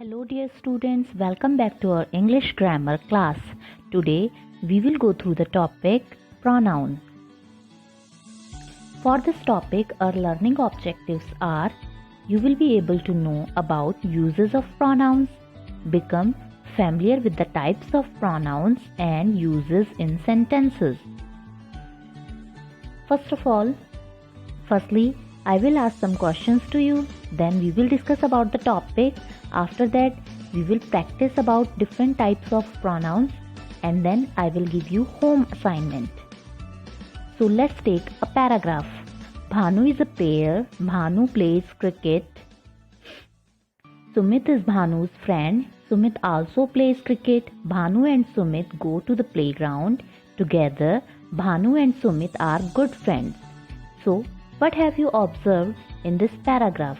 Hello dear students, welcome back to our English grammar class. Today we will go through the topic pronoun. For this topic our learning objectives are: you will be able to know about uses of pronouns, become familiar with the types of pronouns and uses in sentences. Firstly, I will ask some questions to you, then we will discuss about the topic. After that, we will practice about different types of pronouns and then I will give you home assignment. So let's take a paragraph. Bhanu is a player. Bhanu plays cricket. Sumit is Bhanu's friend. Sumit also plays cricket. Bhanu and Sumit go to the playground together. Bhanu and Sumit are good friends. So, what have you observed in this paragraph?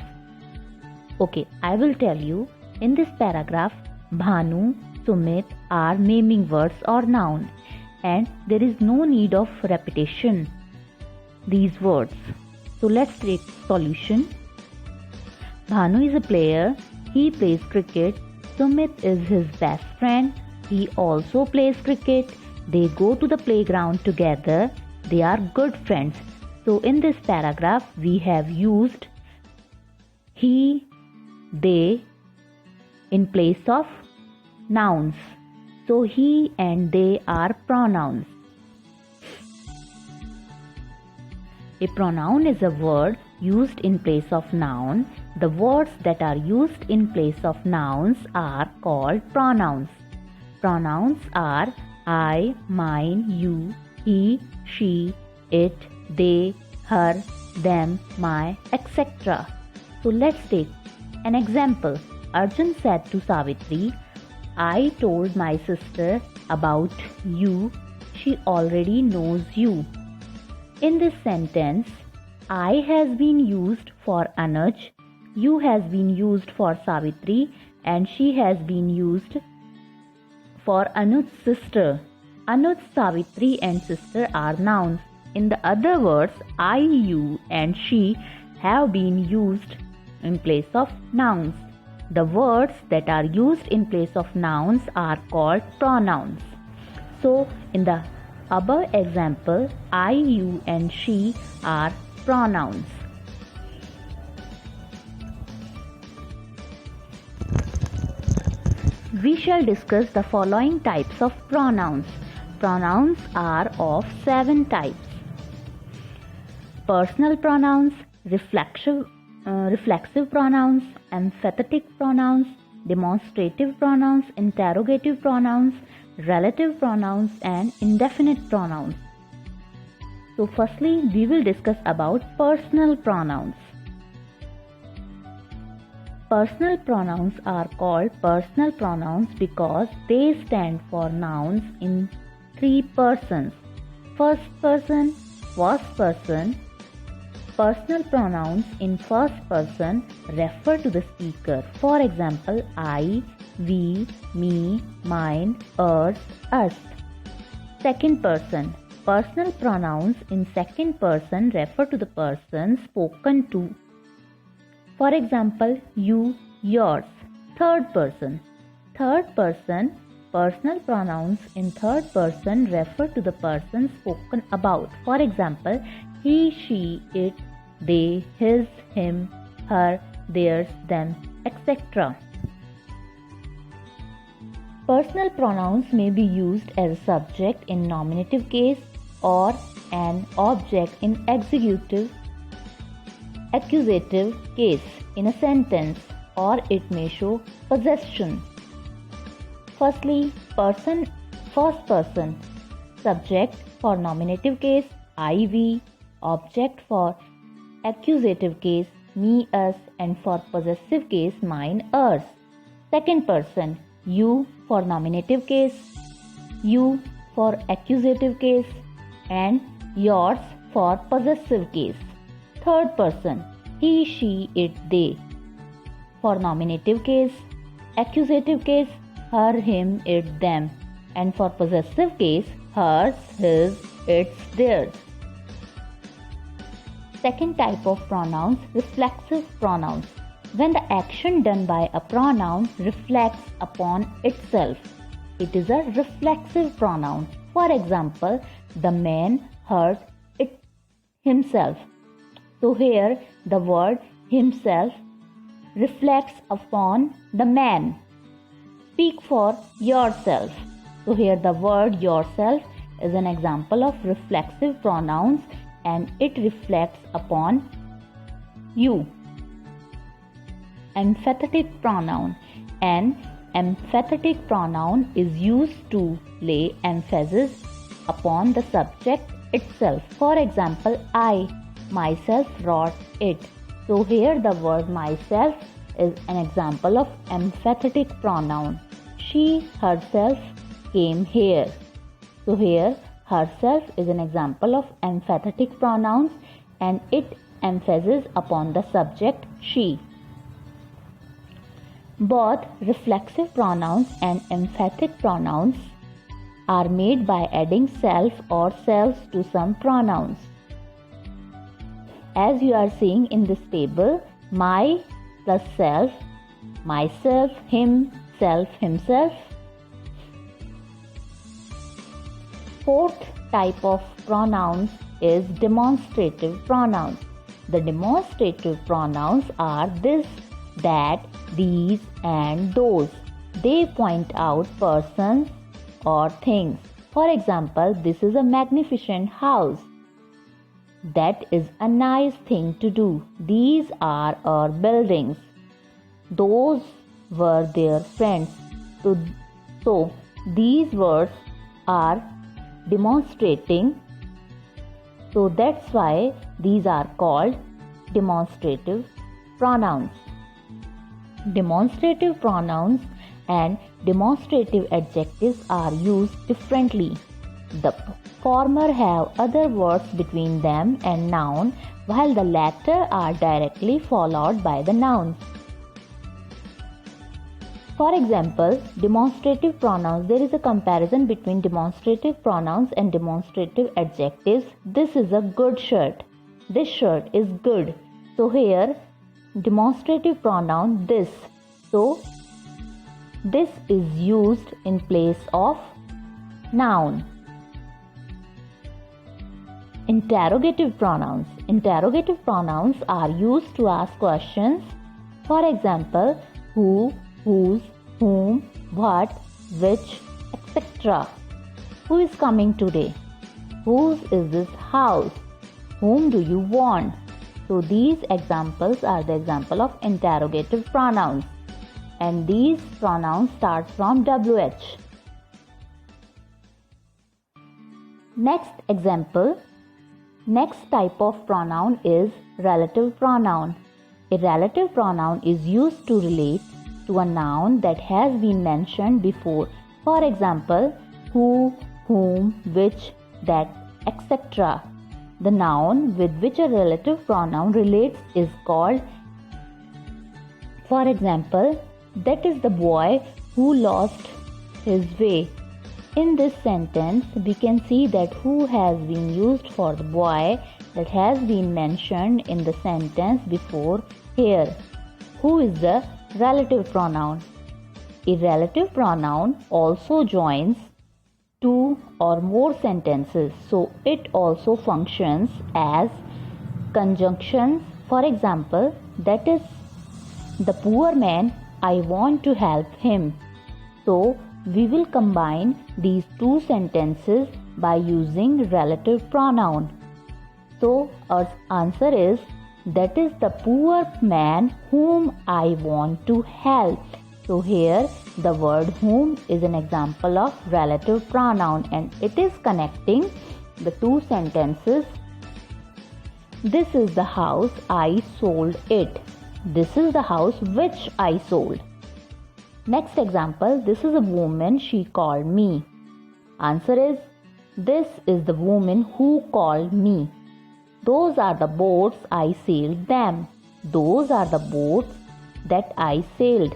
Okay, I will tell you. In this paragraph, Bhanu, Sumit are naming words or noun, and there is no need of repetition these words. So let's take solution. Bhanu is a player. He plays cricket. Sumit is his best friend. He also plays cricket. They go to the playground together. They are good friends. So in this paragraph, we have used he, they in place of nouns. So he and they are pronouns. A pronoun is a word used in place of noun. The words that are used in place of nouns are called pronouns. Pronouns are I, mine, you, he, she, it, they, her, them, my, etc. So let's take an example. Arjun said to Savitri, I told my sister about you. She already knows you. In this sentence, I has been used for Anuj, you has been used for Savitri, and she has been used for Anuj's sister. Anuj, Savitri and sister are nouns. In the other words, I, you and she have been used in place of nouns. The words that are used in place of nouns are called pronouns. So, in the above example, I, you and she are pronouns. We shall discuss the following types of pronouns. Pronouns are of 7 types. Personal pronouns, reflexive pronouns, emphatic pronouns, demonstrative pronouns, interrogative pronouns, relative pronouns and indefinite pronouns. So firstly, we will discuss about personal pronouns. Personal pronouns are called personal pronouns because they stand for nouns in 3 persons. First person, first person. Personal pronouns in first person refer to the speaker. For example, I, we, me, mine, ours, us. Second person. Personal pronouns in second person refer to the person spoken to. For example, you, yours. Third person. Third person. Personal pronouns in third person refer to the person spoken about. For example, he, she, it, they, his, him, her, theirs, them, etc. Personal pronouns may be used as a subject in nominative case or an object in accusative case in a sentence, or it may show possession. Firstly, person, first person. Subject for nominative case, I, we. Object for accusative case, me, us, and for possessive case, mine, ours. Second person, you for nominative case, you for accusative case, and yours for possessive case. Third person, he, she, it, they for nominative case, accusative case, her, him, it, them, and for possessive case, hers, his, its, theirs. Second type of pronouns, reflexive pronouns. when the action done by a pronoun reflects upon itself. It is a reflexive pronoun. For example, the man hurt himself. So here the word himself reflects upon the man. Speak for yourself. So here the word yourself is an example of reflexive pronouns and it reflects upon you. Emphatic pronoun. An emphatic pronoun is used to lay emphasis upon the subject itself. For example, I myself wrote it. So here the word myself is an example of emphatic pronoun. She herself came here. So here herself is an example of emphatic pronouns and it emphasizes upon the subject she. Both reflexive pronouns and emphatic pronouns are made by adding self or selves to some pronouns. As you are seeing in this table, my plus self, myself, him, self, himself. Fourth type of pronouns is demonstrative pronouns. The demonstrative pronouns are this, that, these, and those. They point out persons or things. For example, this is a magnificent house. That is a nice thing to do. These are our buildings. Those were their friends. So these words are demonstrating. So that's why these are called demonstrative pronouns. Demonstrative pronouns and demonstrative adjectives are used differently. The former have other words between them and noun, while the latter are directly followed by the nouns. For example, demonstrative pronouns. There is a comparison between demonstrative pronouns and demonstrative adjectives. This is a good shirt. This shirt is good. So here, demonstrative pronoun this. So this is used in place of noun. Interrogative pronouns. Interrogative pronouns are used to ask questions. For example, who, whose, whom, what, which, etc. Who is coming today? Whose is this house? Whom do you want? So these examples are the example of interrogative pronouns. And these pronouns start from WH. Next example. Next type of pronoun is relative pronoun. A relative pronoun is used to relate to a noun that has been mentioned before. For example, who, whom, which, that, etc. The noun with which a relative pronoun relates is called, for example, that is the boy who lost his way. In this sentence, we can see that who has been used for the boy that has been mentioned in the sentence before here. Who is the relative pronoun? A relative pronoun also joins two or more sentences, so it also functions as conjunctions. For example, that is the poor man, I want to help him. So we will combine these two sentences by using relative pronoun. So our answer is, that is the poor man whom I want to help. So here the word whom is an example of relative pronoun and it is connecting the two sentences. This is the house, I sold it. This is the house which I sold. Next example, this is a woman, she called me. Answer is, this is the woman who called me. Those are the boats, I sailed them. Those are the boats that I sailed.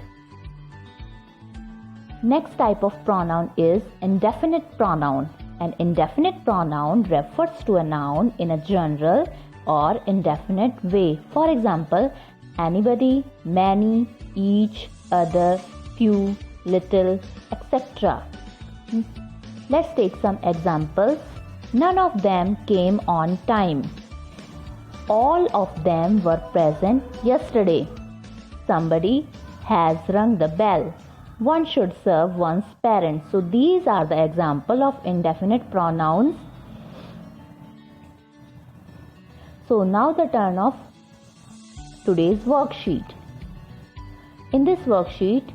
Next type of pronoun is indefinite pronoun. An indefinite pronoun refers to a noun in a general or indefinite way. For example, anybody, many, each, other, few, little, etc. Let's take some examples. None of them came on time. All of them were present yesterday. Somebody has rung the bell. One should serve one's parents. So these are the example of indefinite pronouns. So now the turn of today's worksheet. In this worksheet,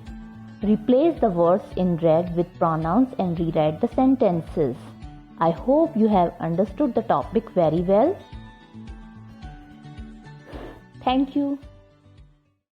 replace the words in red with pronouns and rewrite the sentences. I hope you have understood the topic very well. Thank you.